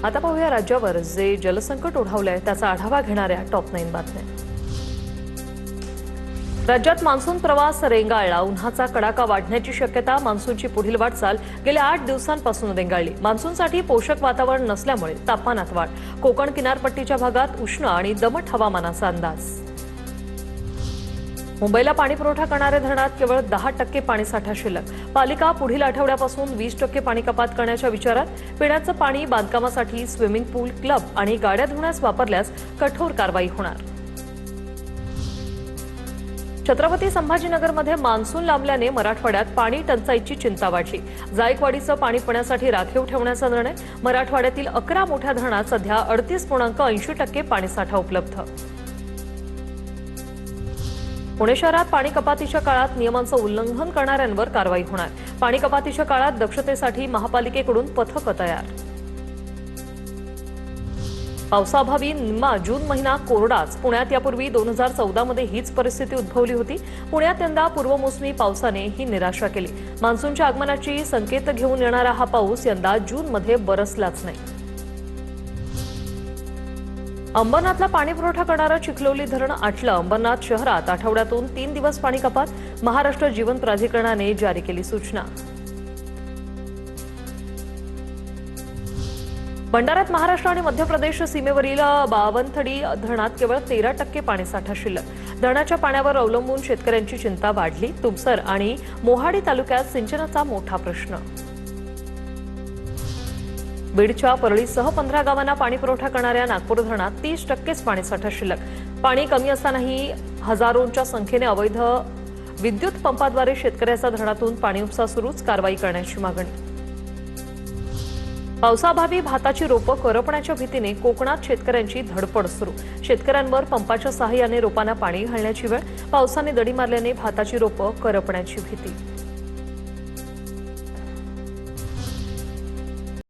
आता पाहूया राज्यावर जे जलसंकट ओढावलंय त्याचा आढावा घेणाऱ्या टॉप 9 बातम्या। राज्यात मान्सून प्रवास रेंगाळला, उन्हाचा कडाका वाढण्याची शक्यता। मान्सूनची पुढील वाटचाल गेल्या 8 दिवसांपासून रेंगाळली। मान्सूनसाठी पोषक वातावरण नसल्यामुळे तापमानात वाढ। कोकण किनारपट्टीच्या भागात उष्ण आणि दमट हवामानाचा अंदाज। मुंबईला पाणी पुरवठा करणाऱ्या धरणात केवळ 10% पाणीसाठा शिल्लक। पालिका पुढील आठवड्यापासून 20% पाणी कपात करण्याच्या विचारात। पिण्याचं पाणी बांधकामासाठी स्विमिंग पूल, क्लब आणि गाड्या धुण्यास वापरल्यास कठोर कारवाई होणार। छत्रपती संभाजीनगरमध्ये मान्सून लांबल्याने मराठवाड्यात पाणी टंचाईची चिंता वाढली। जायकवाडीचं पाणी पिण्यासाठी राखीव ठेवण्याचा निर्णय। मराठवाड्यातील 11 मोठ्या धरणात सध्या 38.80% पाणीसाठा उपलब्ध। पुणे शहरात पाणी कपातीच्या काळात नियमांचं उल्लंघन करणाऱ्यांवर कारवाई होणार। पाणी कपातीच्या काळात दक्षतेसाठी महापालिकेकडून पथकं तयार। पावसाअभावी निम्मा जून महिना कोरडाच। पुण्यात यापूर्वी 2014 मध्ये हीच परिस्थिती उद्भवली होती। पुण्यात यंदा पूर्वमोसमी पावसाने ही निराशा केली। मान्सूनच्या आगमनाची संकेत घेऊन येणारा हा पाऊस यंदा जूनमध्ये बरसलाच नाही। अंबरनाथला पाणी पुरवठा करणारं चिखलोली धरण आटलं। अंबरनाथ शहरात आठवड्यातून 3 दिवस पाणी कपात। महाराष्ट्र जीवन प्राधिकरणाने जारी केली सूचना। भंडाऱ्यात महाराष्ट्र आणि मध्य प्रदेश सीमेवरील बावनथडी धरणात केवळ 13% पाणीसाठा शिल्लक। धरणाच्या पाण्यावर अवलंबून शेतकऱ्यांची चिंता वाढली। तुमसर आणि मोहाडी तालुक्यात सिंचनाचा मोठा प्रश्न। बीडच्या परळीसह 15 गावांना पाणी पुरवठा करणाऱ्या नागपूर धरणात 30%च पाणीसाठा शिल्लक। पाणी कमी असतानाही हजारोंच्या संख्येने अवैध विद्युत पंपाद्वारे शेतकऱ्याचा धरणातून पाणी उपसा सुरूच। कारवाई करण्याची मागणी। पावसाअभावी भाताची रोपं करपण्याच्या भीतीने कोकणात शेतकऱ्यांची धडपड सुरू। शेतकऱ्यांवर पंपाच्या सहाय्याने रोपांना पाणी घालण्याची वेळ। पावसाने दडी मारल्याने भाताची रोपं करपण्याची भीती।